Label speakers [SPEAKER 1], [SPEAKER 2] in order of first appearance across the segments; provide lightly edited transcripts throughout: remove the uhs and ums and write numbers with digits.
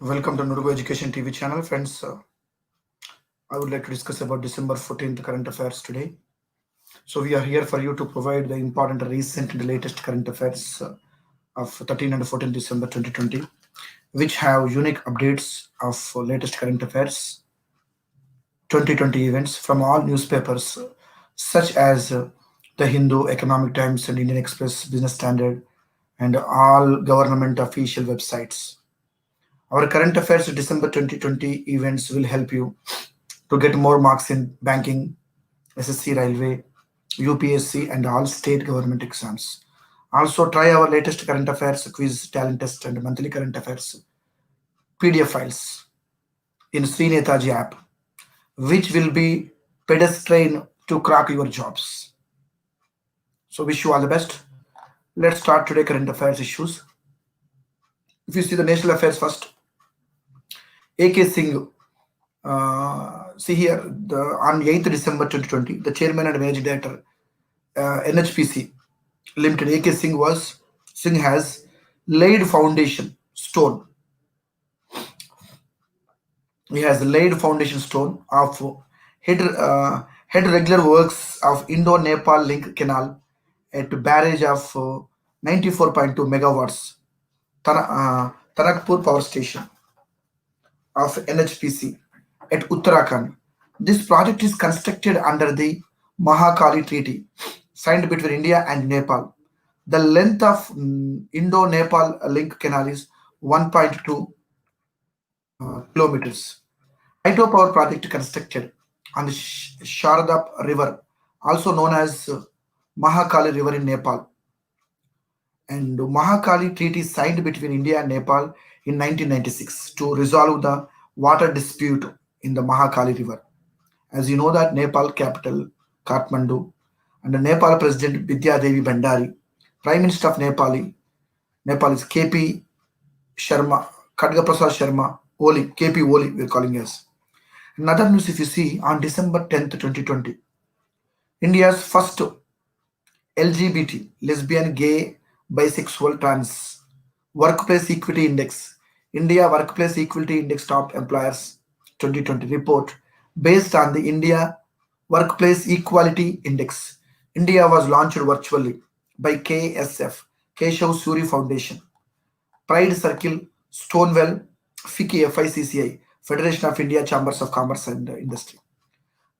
[SPEAKER 1] Welcome to Nurugu Education TV channel, friends. I would like to discuss about December 14th current affairs today. So we are here for you to provide the important recent and latest current affairs of 13 and 14 December 2020, which have unique updates of latest current affairs 2020 events from all newspapers such as the Hindu, Economic Times, and Indian Express, Business Standard, and all government official websites. Our current affairs December 2020 events will help you to get more marks in banking, SSC, railway, UPSC, and all state government exams. Also, try our latest current affairs quiz, talent test, and monthly current affairs PDF files in Sri Netaji app, which will be pedestrian to crack your jobs. So, wish you all the best. Let's start today current affairs issues. If you see the national affairs first, AK Singh. See here, on 8th December 2020, the chairman and managing director, NHPC Limited, AK Singh has laid foundation stone. He has laid foundation stone of head regular works of Indo-Nepal link canal at barrage of 94.2 megawatts, Tanakpur power station of NHPC at Uttarakhand. This project is constructed under the Mahakali Treaty signed between India and Nepal. The length of Indo-Nepal link canal is 1.2 kilometers. Hydropower project constructed on the Sharda River, also known as Mahakali River in Nepal. And Mahakali Treaty signed between India and Nepal in 1996 to resolve the water dispute in the Mahakali River. As you know that Nepal capital Kathmandu and the Nepal President Bidya Devi Bhandari, Prime Minister of Nepal is KP Sharma, Khadga Prasad Sharma, Oli, KP Oli, we're calling as. Another news, if you see, on December 10th, 2020, India's first LGBT, lesbian, gay, bisexual, trans workplace equity index, India Workplace Equality Index Top Employers 2020 report based on the India Workplace Equality Index. India was launched virtually by KSF, Keshav Suri Foundation, Pride Circle, Stonewell, FICCI, Federation of India Chambers of Commerce and Industry.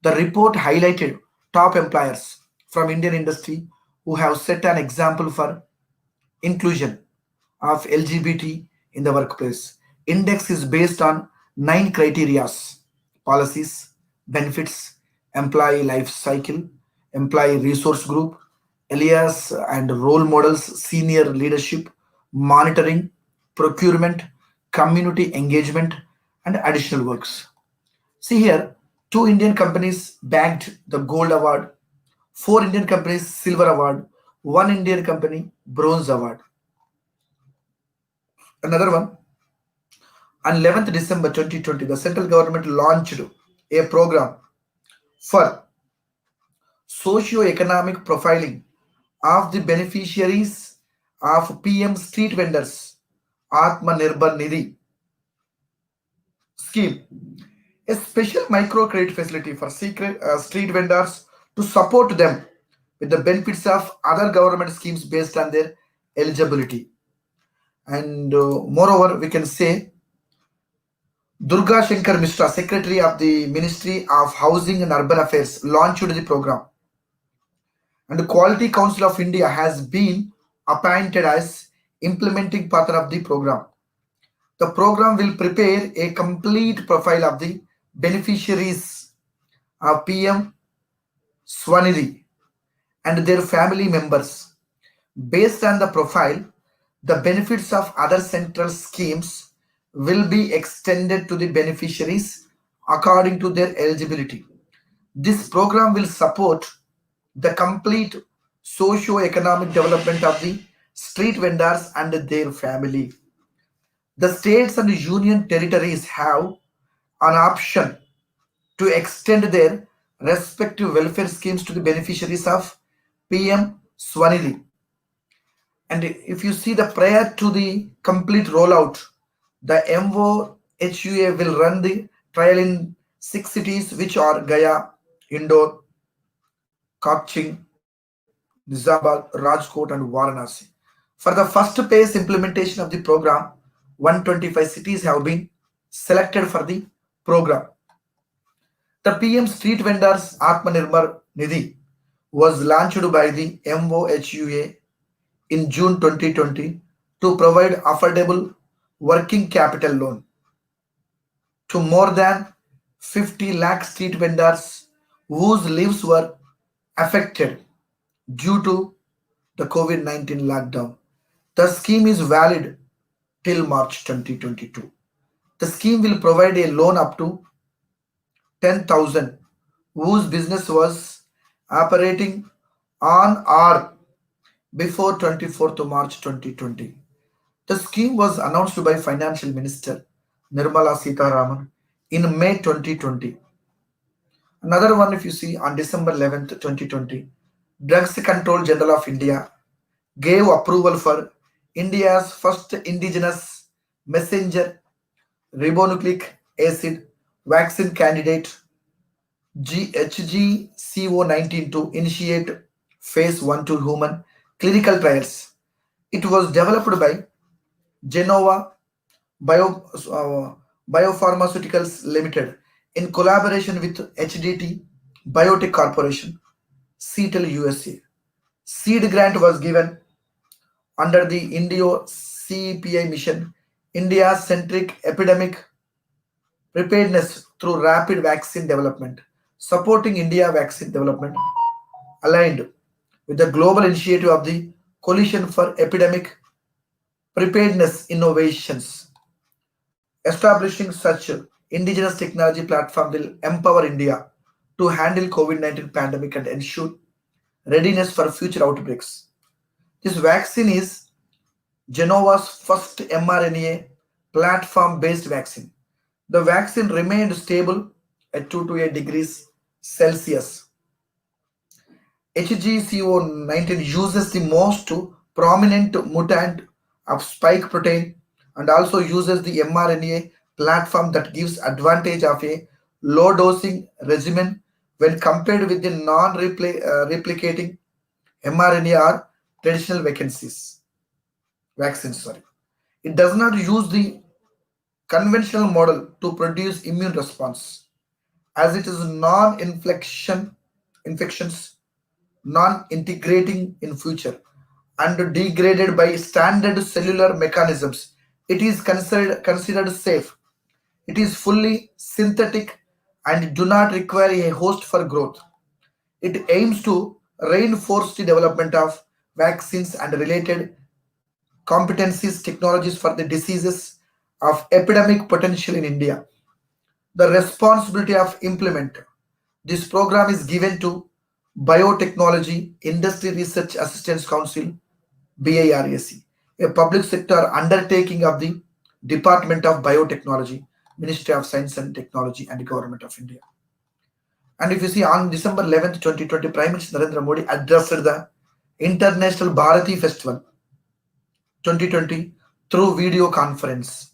[SPEAKER 1] The report highlighted top employers from Indian industry who have set an example for inclusion of LGBT in the workplace. Index is based on 9 criteria: policies, benefits, employee life cycle, employee resource group, alias and role models, senior leadership, monitoring, procurement, community engagement, and additional works. See here, 2 Indian companies bagged the gold award, 4 Indian companies silver award, 1 Indian company bronze award. Another one, on 11th December 2020, the central government launched a program for socio-economic profiling of the beneficiaries of PM Street Vendors Atmanirbhar Nidhi scheme, a special microcredit facility for street vendors to support them with the benefits of other government schemes based on their eligibility. And moreover, we can say Durga Shankar Mishra, Secretary of the Ministry of Housing and Urban Affairs, launched the program. And the Quality Council of India has been appointed as implementing partner of the program. The program will prepare a complete profile of the beneficiaries of PM Swanidhi and their family members. Based on the profile, the benefits of other central schemes will be extended to the beneficiaries according to their eligibility. This program will support the complete socio-economic development of the street vendors and their family. The states and union territories have an option to extend their respective welfare schemes to the beneficiaries of PM Swanidhi. And if you see the prior to the complete rollout, The MOHUA will run the trial in six cities, which are Gaya, Indore, Kaching, Nizamabad, Rajkot, and Varanasi. For the first phase implementation of the program, 125 cities have been selected for the program. The PM Street Vendors Atmanirbhar Nidhi was launched by the MOHUA in June 2020 to provide affordable working capital loan to more than 50 lakh street vendors whose lives were affected due to the COVID 19 lockdown. The scheme is valid till March 2022. The scheme will provide a loan up to 10,000 whose business was operating on or before 24th March 2020. The scheme was announced by Financial Minister Nirmala Sitharaman in May 2020. Another one, if you see, on December 11th, 2020, Drugs Control General of India gave approval for India's first indigenous messenger ribonucleic acid vaccine candidate HGCO19 to initiate phase 1 to human clinical trials. It was developed by Genova Biopharmaceuticals Limited in collaboration with HDT Biotech Corporation, Seattle, USA. Seed grant was given under the Indio CEPI mission, India centric epidemic preparedness through rapid vaccine development, supporting India vaccine development aligned with the global initiative of the Coalition for Epidemic Preparedness Innovations. Establishing such indigenous technology platform will empower India to handle COVID-19 pandemic and ensure readiness for future outbreaks. This vaccine is Genova's first mRNA platform-based vaccine. The vaccine remained stable at 2 to 8 degrees Celsius. HGCO19 uses the most prominent mutant of spike protein and also uses the mRNA platform that gives advantage of a low dosing regimen when compared with the non-replicating mRNA or traditional vaccines. Sorry. It does not use the conventional model to produce immune response as it is infections non-integrating in future and degraded by standard cellular mechanisms. It is considered safe. It is fully synthetic and do not require a host for growth. It aims to reinforce the development of vaccines and related competencies technologies for the diseases of epidemic potential in India. The responsibility of implement this program is given to Biotechnology Industry Research Assistance Council BIRAC, a public sector undertaking of the Department of Biotechnology, Ministry of Science and Technology, and the Government of India. And if you see, on December 11th, 2020, Prime Minister Narendra Modi addressed the International Bharati Festival 2020 through video conferencing.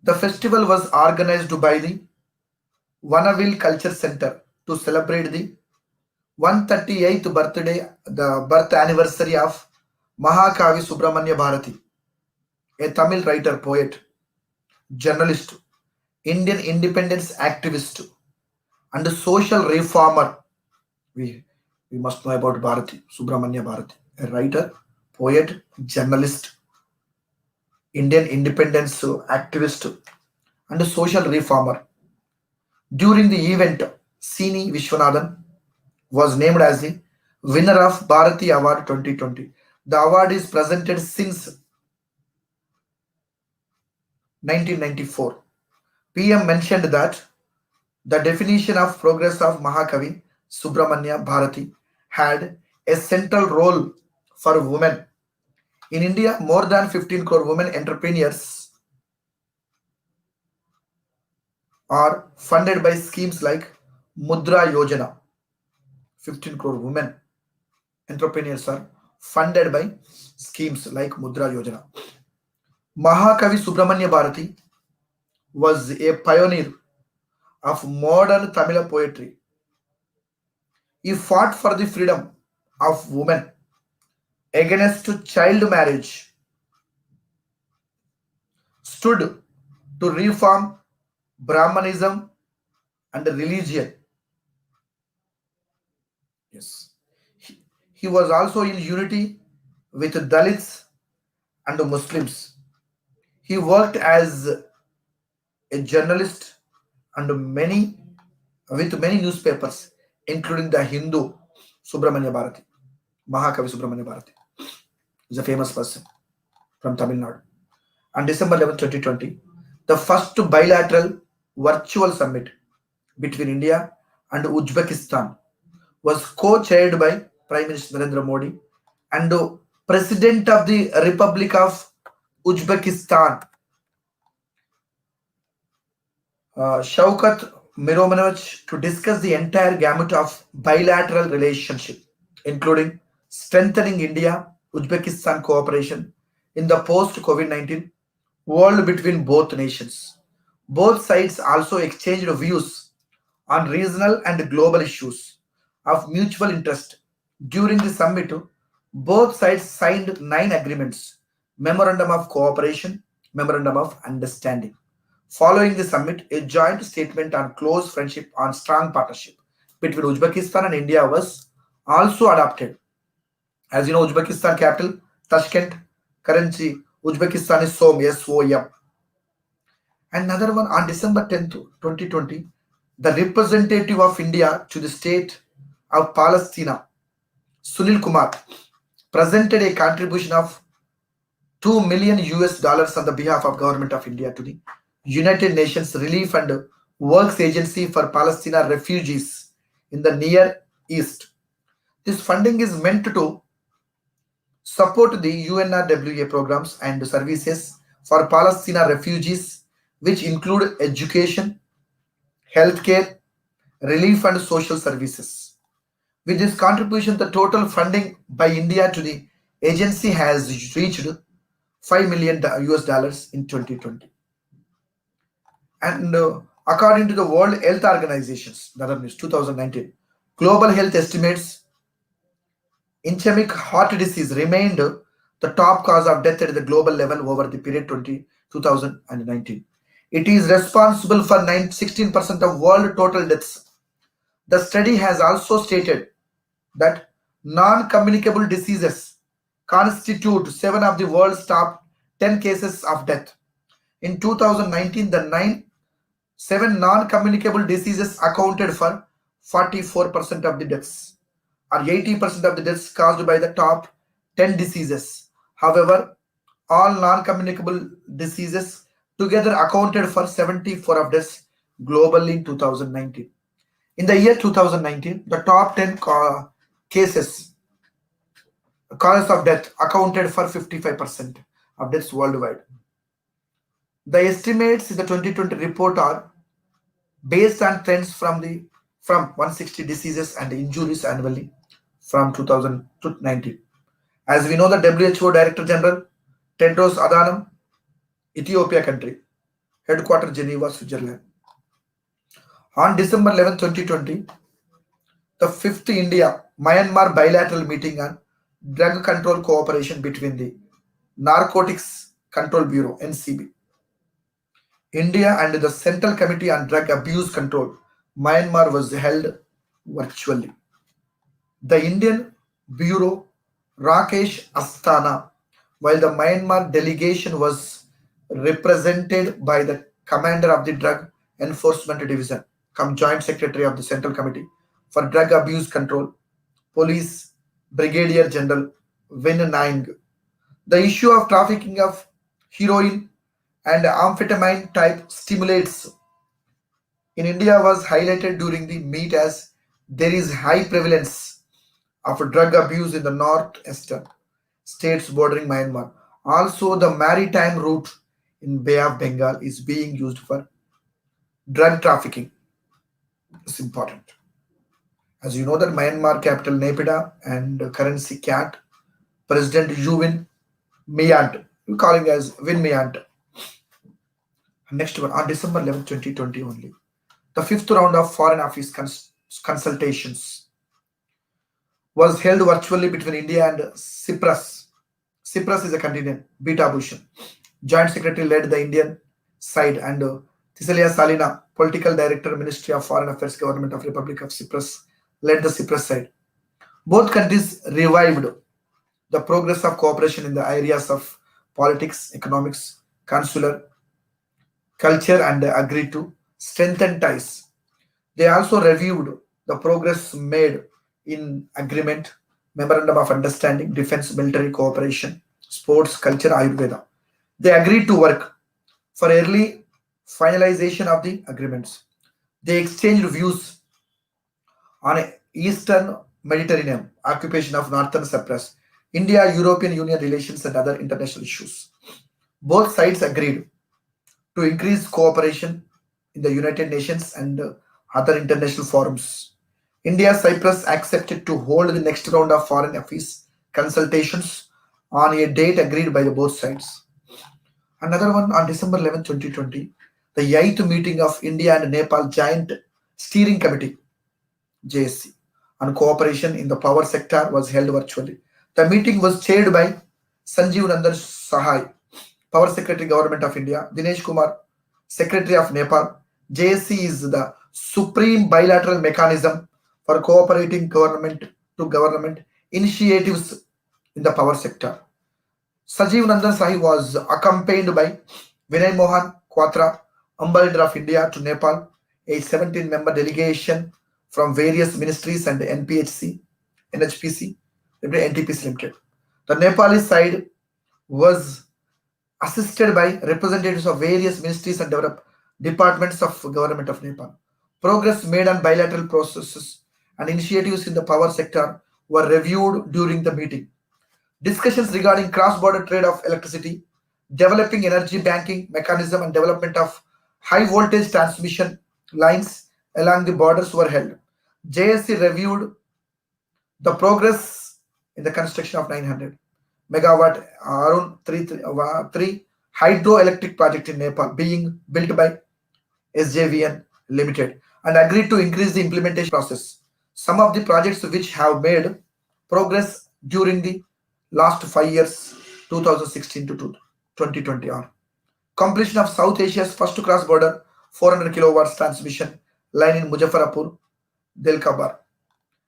[SPEAKER 1] The festival was organized by the Vanaville Culture Center to celebrate the 138th birthday, the birth anniversary of Mahakavi Subramanya Bharati, a Tamil writer, poet, journalist, Indian independence activist, and social reformer. We, we must know about Bharati, Subramanya Bharati, a writer, poet, journalist, Indian independence activist, and social reformer. During the event, Sini Vishwanathan was named as the winner of Bharati Award 2020. The award is presented since 1994. PM mentioned that the definition of progress of Mahakavi Subramanya Bharati had a central role for women. In India, more than 15 crore women entrepreneurs are funded by schemes like Mudra Yojana. 15 crore women entrepreneurs are funded by schemes like Mudra Yojana. Mahakavi Subramanya Bharati was a pioneer of modern Tamil poetry. He fought for the freedom of women against child marriage, stood to reform Brahmanism and religion. Yes. He, he was also in unity with Dalits and Muslims. He worked as a journalist and many newspapers, including the Hindu Subramanya Bharati. Mahakavi Subramanya Bharati is a famous person from Tamil Nadu. On December 11, 2020, the first bilateral virtual summit between India and Uzbekistan was co-chaired by Prime Minister Narendra Modi and President of the Republic of Uzbekistan, Shaukat Miromanovich, to discuss the entire gamut of bilateral relationship, including strengthening India-Uzbekistan cooperation in the post-COVID-19 world between both nations. Both sides also exchanged views on regional and global issues of mutual interest. During the summit, both sides signed 9 agreements, Memorandum of Cooperation, Memorandum of Understanding. Following the summit, a joint statement on close friendship and strong partnership between Uzbekistan and India was also adopted. As you know, Uzbekistan capital Tashkent, currency Uzbekistan is SOM, SOM. Another one on December 10th, 2020, the representative of India to the state of Palestine, Sunil Kumar, presented a contribution of 2 million US dollars on the behalf of government of India to the United Nations Relief and Works Agency for Palestinian refugees in the Near East. This funding is meant to support the UNRWA programs and services for Palestinian refugees, which include education, healthcare, relief, and social services. With this contribution, the total funding by India to the agency has reached 5 million US dollars in 2020. And according to the World Health Organization's the other news 2019, global health estimates ischemic heart disease remained the top cause of death at the global level over the period 2019. It is responsible for 16% of world total deaths. The study has also stated that non-communicable diseases constitute 7 of the world's top 10 cases of death. In 2019, the 7 non-communicable diseases accounted for 44% of the deaths, or 80% of the deaths caused by the top 10 diseases. However, all non-communicable diseases together accounted for 74 of deaths globally in 2019. In the year 2019, the top 10 cases, causes of death accounted for 55% of deaths worldwide. The estimates in the 2020 report are based on trends from 160 diseases and injuries annually from 2000 to 19. As we know, the WHO Director General Tedros Adhanom, Ethiopia country, headquartered Geneva, Switzerland. On December 11, 2020, the fifth India Myanmar bilateral meeting on drug control cooperation between the Narcotics Control Bureau (NCB), India and the Central Committee on Drug Abuse Control, Myanmar was held virtually. The Indian Bureau Rakesh Asthana, while the Myanmar delegation was represented by the commander of the Drug Enforcement Division, come Joint Secretary of the Central Committee for Drug Abuse Control, Police Brigadier General Win Naing. The issue of trafficking of heroin and amphetamine type stimulates in India was highlighted during the meet as there is high prevalence of drug abuse in the northeastern states bordering Myanmar. Also, the maritime route in Bay of Bengal is being used for drug trafficking. It's important. As you know that Myanmar capital Naypyidaw and currency CAT President Yuvin Miyant, we calling as Win Miyant. Next one, on December 11, 2020 only. The fifth round of Foreign Affairs consultations was held virtually between India and Cyprus. Cyprus is a continent. Beta Bhushan, Joint Secretary led the Indian side, and Thessalia Salina, Political Director, Ministry of Foreign Affairs, Government of Republic of Cyprus, led the Cyprus side. Both countries revived the progress of cooperation in the areas of politics, economics, consular, culture, and agreed to strengthen ties. They also reviewed the progress made in agreement, memorandum of understanding, defense, military cooperation, sports, culture, Ayurveda. They agreed to work for early finalization of the agreements. They exchanged views on Eastern Mediterranean occupation of Northern Cyprus, India European Union relations, and other international issues. Both sides agreed to increase cooperation in the United Nations and other international forums. India Cyprus accepted to hold the next round of foreign affairs consultations on a date agreed by the both sides. Another one on December 11, 2020, the 8th meeting of India and Nepal Joint Steering Committee JSC on cooperation in the power sector was held virtually. The meeting was chaired by Sanjeev Nandan Sahai, Power Secretary Government of India, Dinesh Kumar, Secretary of Nepal. JSC is the supreme bilateral mechanism for cooperating government to government initiatives in the power sector. Sajiv Nandan Sahi was accompanied by Vinay Mohan Quatra, Ambassador of India to Nepal, a 17-member delegation from various ministries and NPHC, NHPC, NTPC Limited. The Nepali side was assisted by representatives of various ministries and departments of government of Nepal. Progress made on bilateral processes and initiatives in the power sector were reviewed during the meeting. Discussions regarding cross-border trade of electricity, developing energy banking mechanism, and development of high voltage transmission lines along the borders were held. JSC reviewed the progress in the construction of 900 megawatt Arun 3 hydroelectric project in Nepal being built by SJVN Limited and agreed to increase the implementation process. Some of the projects which have made progress during the last 5 years, 2016 to 2020, are completion of South Asia's first cross-border 400 kilowatts transmission line in Muzaffarpur, Delkabar,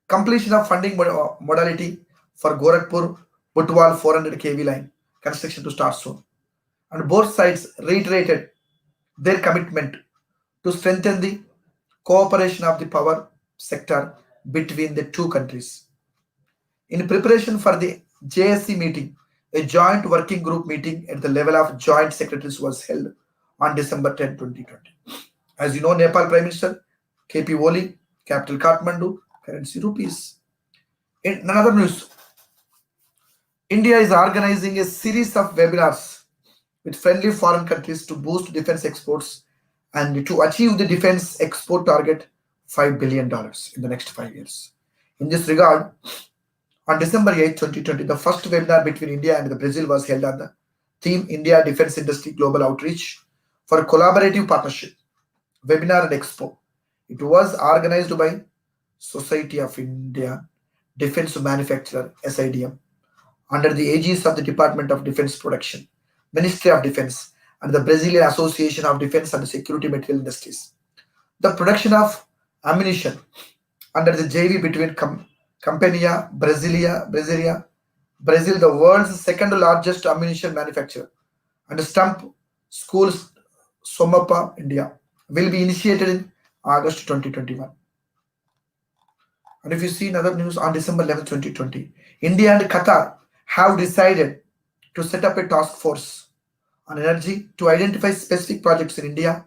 [SPEAKER 1] completion of funding modality for Gorakhpur Butwal 400 kV line construction to start soon. And both sides reiterated their commitment to strengthen the cooperation of the power sector between the two countries. In preparation for the JSC meeting, a joint working group meeting at the level of joint secretaries was held on December 10, 2020. As you know, Nepal Prime Minister KP Oli, capital Kathmandu, currency rupees. In another news, India is organizing a series of webinars with friendly foreign countries to boost defense exports and to achieve the defense export target $5 billion in the next 5 years. In this regard, on December 8, 2020, the first webinar between India and the Brazil was held on the theme India Defense Industry Global Outreach for Collaborative Partnership, Webinar and Expo. It was organized by Society of India Defense Manufacturer SIDM under the aegis of the Department of Defense Production, Ministry of Defense, and the Brazilian Association of Defense and Security Material Industries. The production of ammunition under the JV between Companhia Brazil, the world's second largest ammunition manufacturer, and Stump Schools Somapa, India, will be initiated in August 2021. And if you see another news on December 11, 2020, India and Qatar have decided to set up a task force on energy to identify specific projects in India's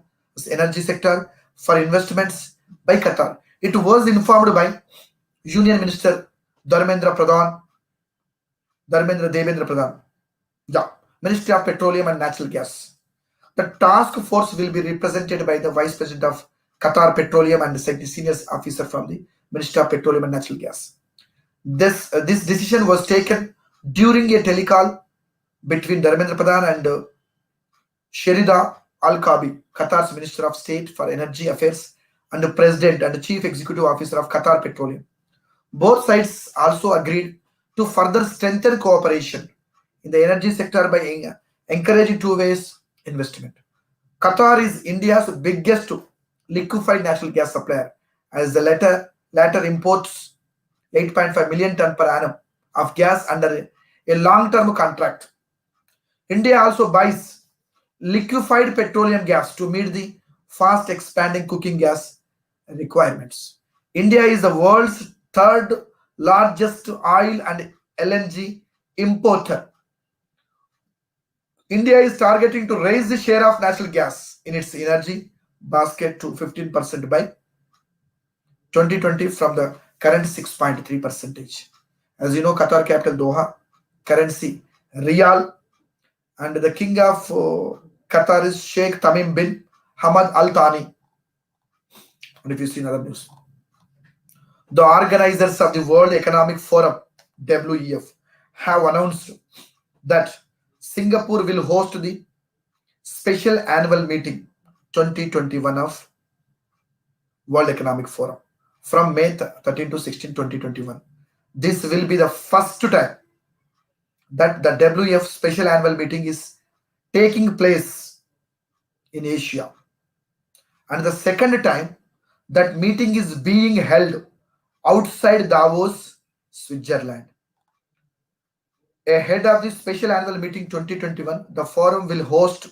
[SPEAKER 1] energy sector for investments by Qatar. It was informed by Union Minister Dharmendra Devendra Pradhan, the Ministry of Petroleum and Natural Gas. The task force will be represented by the Vice President of Qatar Petroleum and the senior officer from the Ministry of Petroleum and Natural Gas. This decision was taken During a telecall between Dharmendra Pradhan and Sherida Al Kabi, Qatar's Minister of State for Energy Affairs and the President and Chief Executive Officer of Qatar Petroleum. Both sides also agreed to further strengthen cooperation in the energy sector by encouraging two-way investment. Qatar is India's biggest liquefied natural gas supplier, as the latter imports 8.5 million ton per annum of gas under a long-term contract. India also buys liquefied petroleum gas to meet the fast expanding cooking gas requirements. India is the world's third largest oil and LNG importer. India is targeting to raise the share of natural gas in its energy basket to 15% by 2020 from the current 6.3 percentage. As you know, Qatar capital Doha, currency Riyal, and the king of Qatar is Sheikh Tamim bin Hamad Al Thani. And if you see another news, the organizers of the World Economic Forum (WEF) have announced that Singapore will host the special annual meeting 2021 of World Economic Forum from May 13 to 16, 2021. This will be the first time that the WEF special annual meeting is taking place in Asia, and the second time that meeting is being held outside Davos, Switzerland. Ahead of the special annual meeting 2021, the forum will host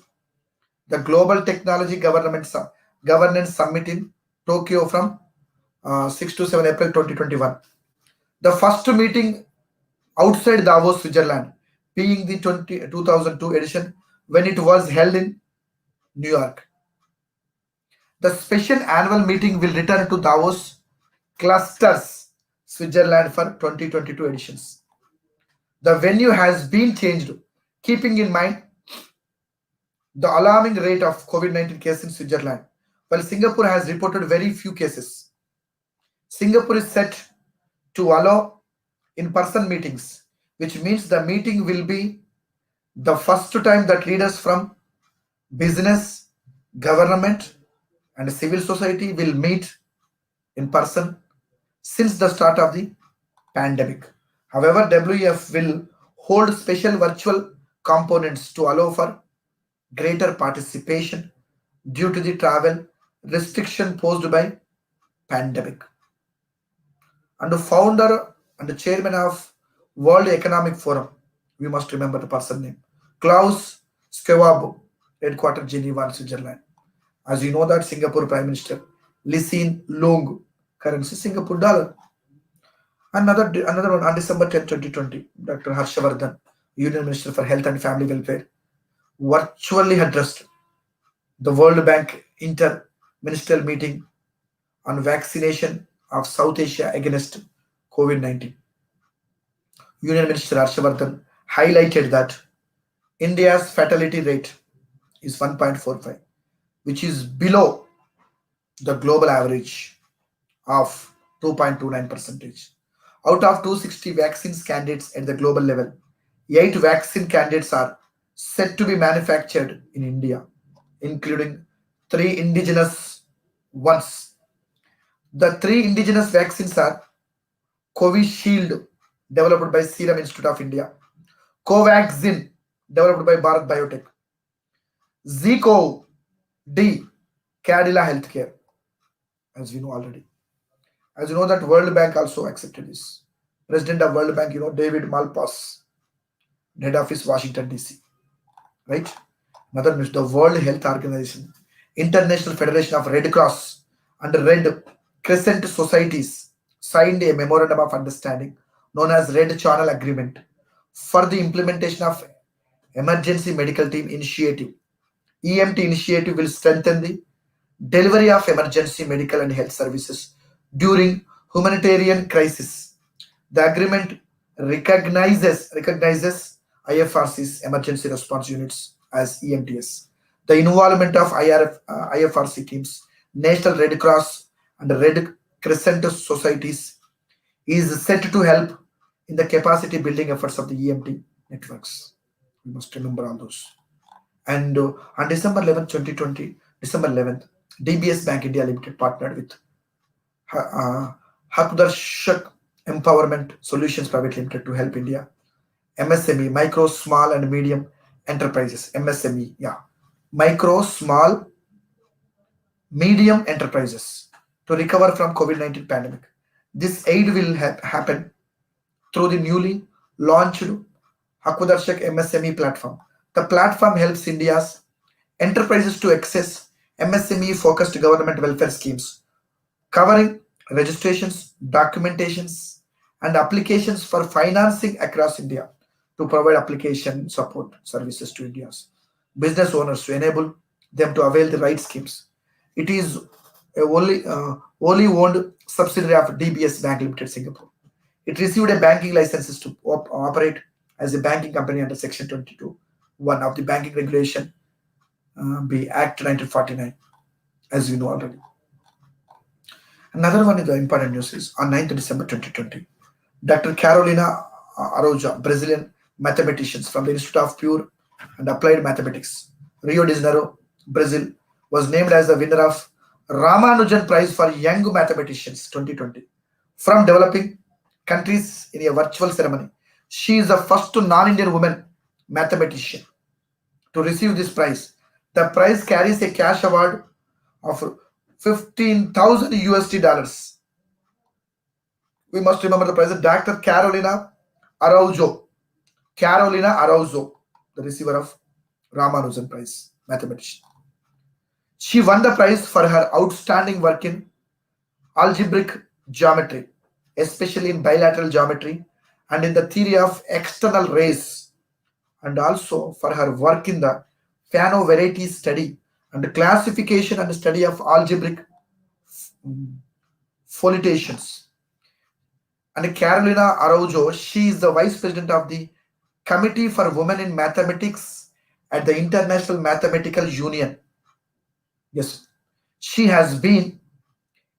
[SPEAKER 1] the Global Technology Governance Summit in Tokyo from 6 to 7 April 2021. The first meeting outside Davos, Switzerland, being the 2002 edition when it was held in New York. The special annual meeting will return to Davos clusters, Switzerland for 2022 editions. The venue has been changed, keeping in mind the alarming rate of COVID-19 cases in Switzerland. While Singapore has reported very few cases, Singapore is set to allow in-person meetings, which means the meeting will be the first time that leaders from business, government, and civil society will meet in person since the start of the pandemic. However, WEF will hold special virtual components to allow for greater participation due to the travel restriction posed by pandemic. And the founder and the chairman of World Economic Forum, we must remember the person name, Klaus Schwab, headquartered Geneva, Switzerland. As you know that Singapore Prime Minister Lee Hsien Loong, currency Singapore dollar. Another one on December 10, 2020, Dr. Harshavardhan, Union Minister for Health and Family Welfare, virtually addressed the World Bank Inter-Ministerial Meeting on vaccination of South Asia against COVID-19. Union Minister Harshavardhan highlighted that India's fatality rate is 1.45, which is below the global average of 2.29 percentage. Out of 260 vaccines candidates at the global level, 8 vaccine candidates are said to be manufactured in India, including 3 indigenous ones. The 3 indigenous vaccines are Covishield, developed by Serum Institute of India, Covaxin, developed by Bharat Biotech, Zico D, Cadila Healthcare, as we know already. As you know that World Bank also accepted this. President of World Bank, David Malpass, head office Washington DC, right? Another news: the World Health Organization, International Federation of Red Cross and Red Crescent Societies signed a memorandum of understanding known as Red Channel Agreement for the implementation of Emergency Medical Team Initiative. EMT initiative will strengthen the delivery of emergency medical and health services during humanitarian crisis. The agreement recognizes IFRC's emergency response units as EMTS. The involvement of IFRC teams, National Red Cross and Red Crescent societies is set to help in the capacity building efforts of the EMT networks. We must remember all those. And on December 11th, 2020, December 11th, DBS Bank India Limited partnered with uh, Hakdarshak Empowerment Solutions Private Limited to help India MSME, micro, small, and medium enterprises. MSME, yeah, micro, small, medium enterprises to recover from COVID-19 pandemic. This aid will happen through the newly launched Hakudarshak MSME platform. The platform helps India's enterprises to access MSME focused government welfare schemes covering registrations, documentations, and applications for financing across India to provide application support services to India's business owners to enable them to avail the right schemes. It is a wholly owned subsidiary of DBS Bank Limited Singapore. It received a banking license to operate as a banking company under Section 22, one of the Banking Regulation B Act 1949, as we know already. Another one is the important news is on 9th December 2020, Dr. Carolina Araujo, Brazilian mathematicians from the Institute of Pure and Applied Mathematics, Rio de Janeiro, Brazil, was named as the winner of Ramanujan Prize for Young Mathematicians 2020 from developing countries in a virtual ceremony. She is the first non-Indian woman mathematician to receive this prize. The prize carries a cash award of 15,000 USD dollars. We must remember the prize. Dr. Araujo. Carolina Araujo, the receiver of Ramanujan Prize, mathematician. She won the prize for her outstanding work in algebraic geometry, especially in bilateral geometry and in the theory of external rays, and also for her work in the Fano varieties study and classification and study of algebraic fluctuations. And Carolina Araujo, she is the vice president of the Committee for Women in Mathematics at the International Mathematical Union. Yes, she has been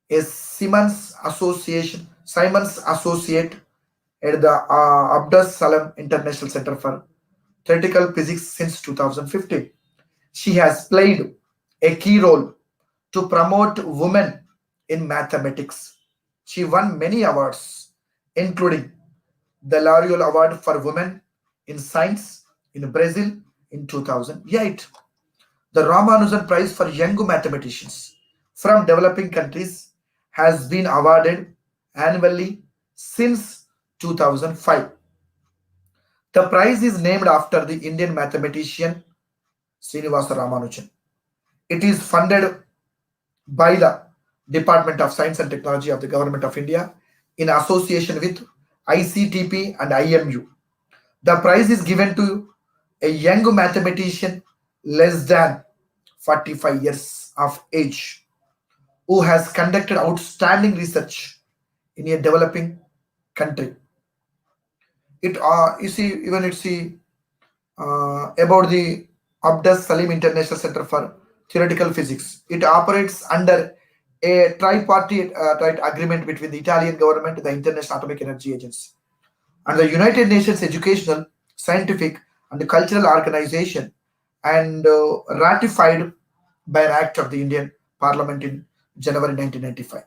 [SPEAKER 1] a Simon's Associate at the Abdus Salam International Center for Theoretical Physics since 2015. She has played a key role to promote women in mathematics. She won many awards, including the L'Oreal Award for Women in Science in Brazil in 2008, the Ramanujan Prize for Young Mathematicians from developing countries has been awarded annually since 2005. The prize is named after the Indian mathematician Srinivasa Ramanujan. It is funded by the Department of Science and Technology of the Government of India in association with ICTP and IMU. The prize is given to a young mathematician less than 45 years of age who has conducted outstanding research in a developing country. It you see even it's see about the Abdus Salim International Center for Theoretical Physics. It operates under a tripartite agreement between the Italian government, the International Atomic Energy Agency, and the United Nations Educational, Scientific, and Cultural Organization, and ratified by an act of the Indian Parliament in January 1995.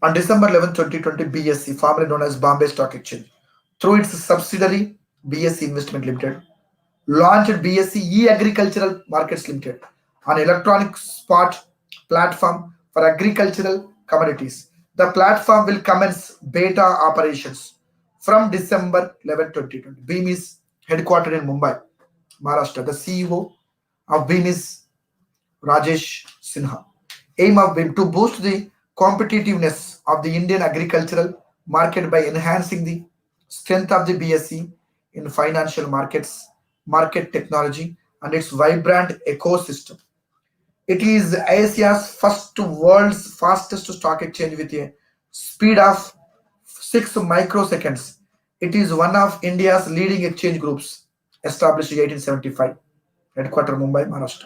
[SPEAKER 1] On December 11, 2020, BSE, formerly known as Bombay Stock Exchange, through its subsidiary BSE Investment Limited, launched BSE E-Agricultural Markets Limited, an electronic spot platform for agricultural commodities. The platform will commence beta operations from December 11, 2020. BEAM is headquartered in Mumbai, Maharashtra. The CEO of BEAM is Rajesh Sinha. Aim of BEAM to boost the competitiveness of the Indian agricultural market by enhancing the strength of the BSE in financial markets, market technology, and its vibrant ecosystem. It is Asia's first world's fastest stock exchange with a speed of 6 microseconds. It is one of India's leading exchange groups, established in 1875, headquartered Mumbai, Maharashtra.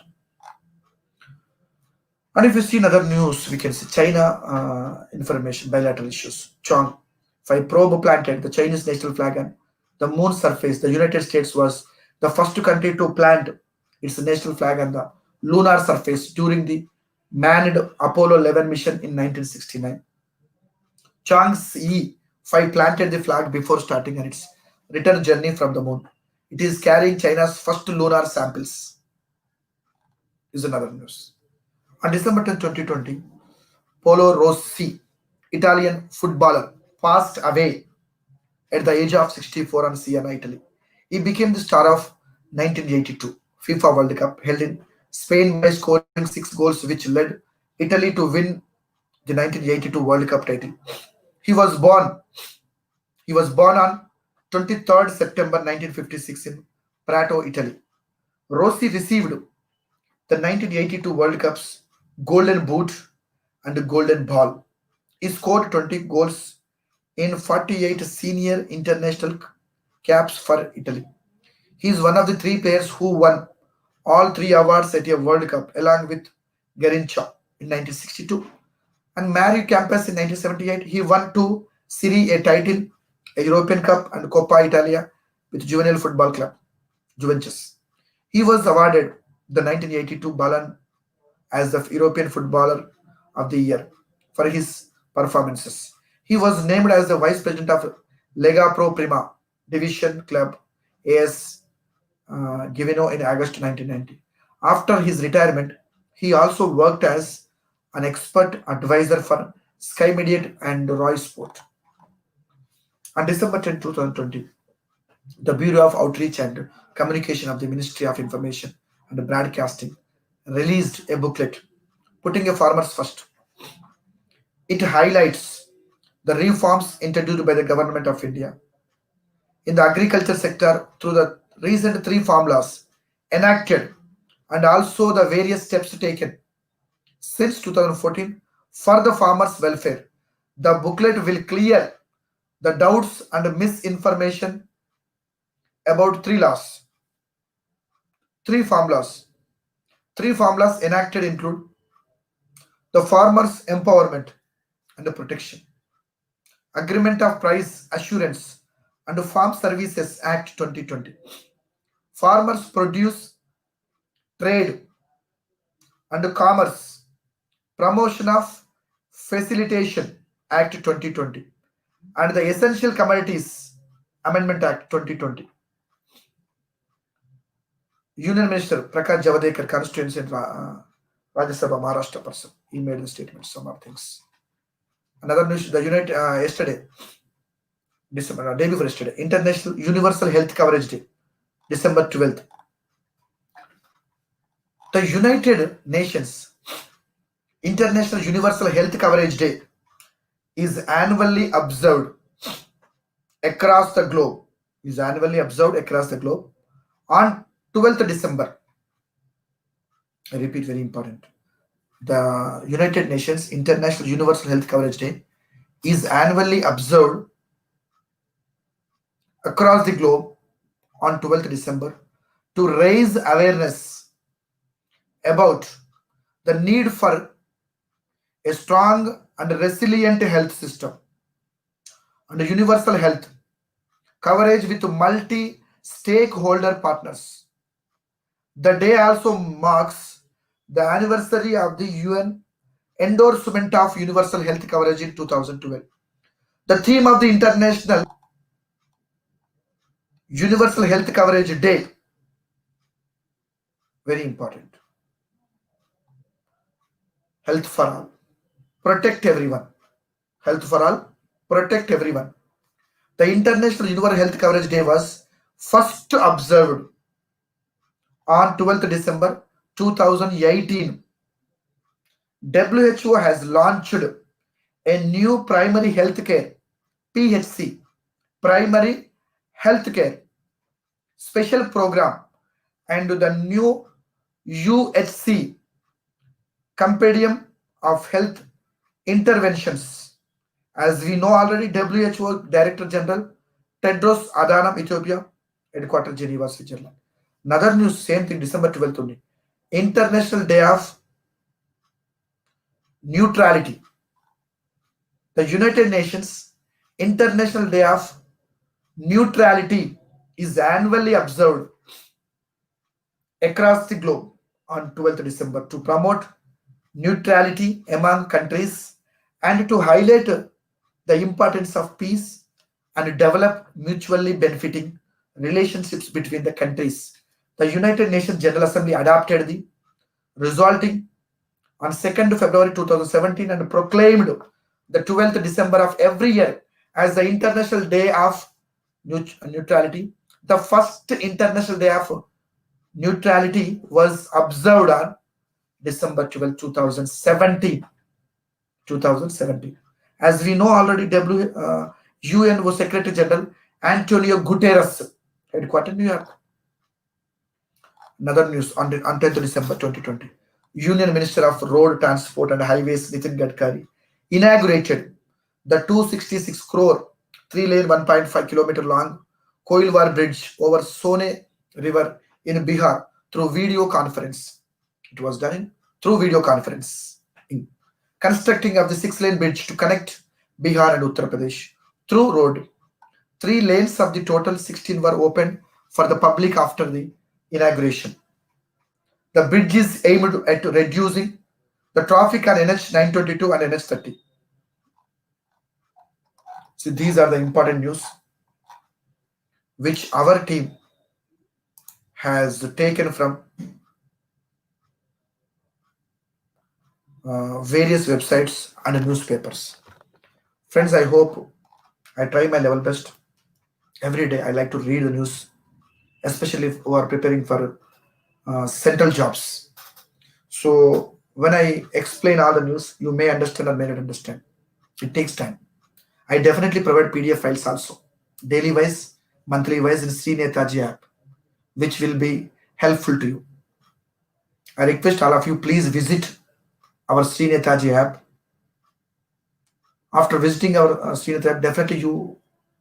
[SPEAKER 1] And if you see another news, we can see China information, bilateral issues. Chong 5. Probe planted the Chinese national flag on the moon's surface. The United States was the first country to plant its national flag on the lunar surface during the manned Apollo 11 mission in 1969. Chang's E-5 planted the flag before starting on its return journey from the moon. It is carrying China's first lunar samples, is another news. On December 10, 2020, Polo Rossi, Italian footballer, passed away at the age of 64 on Siena, Italy. He became the star of 1982 FIFA World Cup held in Spain by scoring 6 goals, which led Italy to win the 1982 World Cup title. He was born he was born on 23rd September 1956 in Prato, Italy. Rossi received the 1982 World Cup's Golden Boot and Golden Ball. He scored 20 goals in 48 senior international caps for Italy. He is one of the 3 players who won all 3 awards at a World Cup, along with Garincha in 1962 and Mario Campes in 1978. He won 2 Serie A title, a European Cup, and Coppa Italia with juvenile football club Juventus. He was awarded the 1982 Ballon as the European Footballer of the Year for his performances. He was named as the Vice President of Lega Pro Prima Division Club AS Givino in August 1990. After his retirement, he also worked as an expert advisor for Sky Media and Roy Sport. On December 10, 2020, the Bureau of Outreach and Communication of the Ministry of Information and Broadcasting released a booklet, Putting a Farmers First. It highlights the reforms introduced by the Government of India in the agriculture sector through the recent 3 farm laws enacted and also the various steps taken since 2014 for the farmers' welfare. The booklet will clear the doubts and misinformation about 3 laws, 3 farm laws. 3 farm laws enacted include the Farmers' Empowerment and Protection, Agreement of Price Assurance and Farm Services Act 2020, Farmers Produce Trade and Commerce Promotion of Facilitation Act 2020, and the Essential Commodities Amendment Act 2020. Union Minister Prakash Javadekar, constituency in Rajya Sabha, Maharashtra person, he made the statement, some of things. Another news, the United yesterday, December, day before yesterday, International Universal Health Coverage Day, December 12th. The United Nations International Universal Health Coverage Day is annually observed across the globe. On 12th December. I repeat, very important. The United Nations International Universal Health Coverage Day is annually observed across the globe on 12th December to raise awareness about the need for a strong and resilient health system and universal health coverage with multi-stakeholder partners. The day also marks the anniversary of the UN endorsement of universal health coverage in 2012. The theme of the International Universal Health Coverage Day, very important. Health for all. Protect everyone. Health for all. Protect everyone. The International Universal Health Coverage Day was first observed on 12th December 2018. WHO has launched a new primary healthcare PHC, primary healthcare special program, and the new UHC, compendium of health interventions. As we know already, WHO Director General Tedros Adhanom, Ethiopia, headquarters Geneva, Switzerland. Another news, same thing, December 12th only. International Day of Neutrality. The United Nations International Day of Neutrality is annually observed across the globe on 12th December to promote neutrality among countries and to highlight the importance of peace and develop mutually benefiting relationships between the countries. The United Nations General Assembly adopted the resulting on 2nd February 2017 and proclaimed the 12th December of every year as the International Day of Neutrality. The first International Day of Neutrality was observed on December 12, 2017. 2017. As we know already, UN was Secretary General Antonio Guterres, headquartered New York. Another news on 10th December 2020. Union Minister of Road Transport and Highways Nitin Gadkari inaugurated the 266 crore 3-lane 1.5 kilometer long Koilwar Bridge over Sone River in Bihar through video conference. It was done through video conference. Constructing of the 6-lane bridge to connect Bihar and Uttar Pradesh through road. 3 lanes of the total 16 were opened for the public after the inauguration. The bridge is aimed at reducing the traffic on NH 922 and NH 30. So these are the important news which our team has taken from various websites and newspapers. Friends, I hope I try my level best. Every day I like to read the news, especially who are preparing for central jobs. So when I explain all the news, you may understand or may not understand. It takes time. I definitely provide PDF files also, daily wise, monthly wise in Sri Netaji app, which will be helpful to you. I request all of you please visit our Sri Netaji app. After visiting our Sri Netaji app, definitely you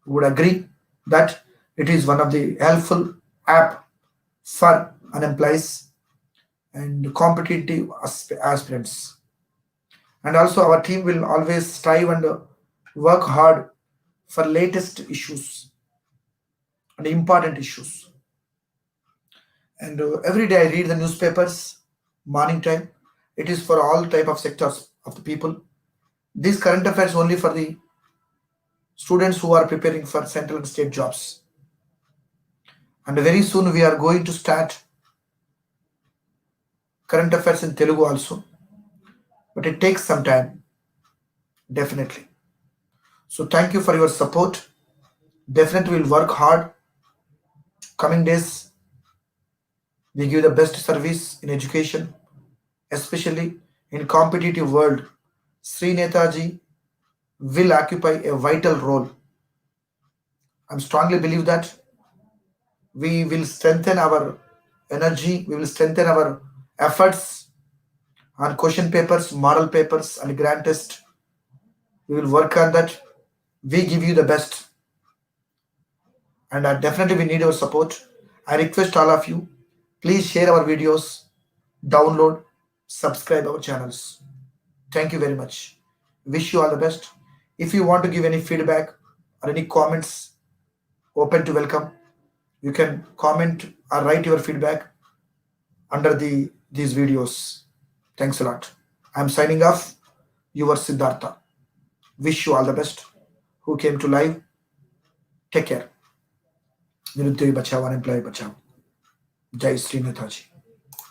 [SPEAKER 1] would agree that it is one of the helpful app for unemployed and competitive aspirants. And also our team will always strive and work hard for latest issues and important issues. And every day I read the newspapers, morning time. It is for all type of sectors of the people. This current affairs only for the students who are preparing for central and state jobs. And very soon we are going to start current affairs in Telugu also. But it takes some time, definitely. So thank you for your support. Definitely we'll work hard. Coming days, we give the best service in education, especially in competitive world. Sri Netaji will occupy a vital role. I strongly believe that we will strengthen our energy, we will strengthen our efforts on question papers, model papers, and grand test. We will work on that. We give you the best, and definitely we need your support. I request all of you, please share our videos, download, subscribe our channels. Thank you very much. Wish you all the best. If you want to give any feedback or any comments, open to welcome. You can comment or write your feedback under these videos. Thanks a lot. I'm signing off. Your Siddhartha. Wish you all the best. Who came to live? Take care. Nirudyogi Bachao, Unemployed Bachao. Jai Sri Netaji.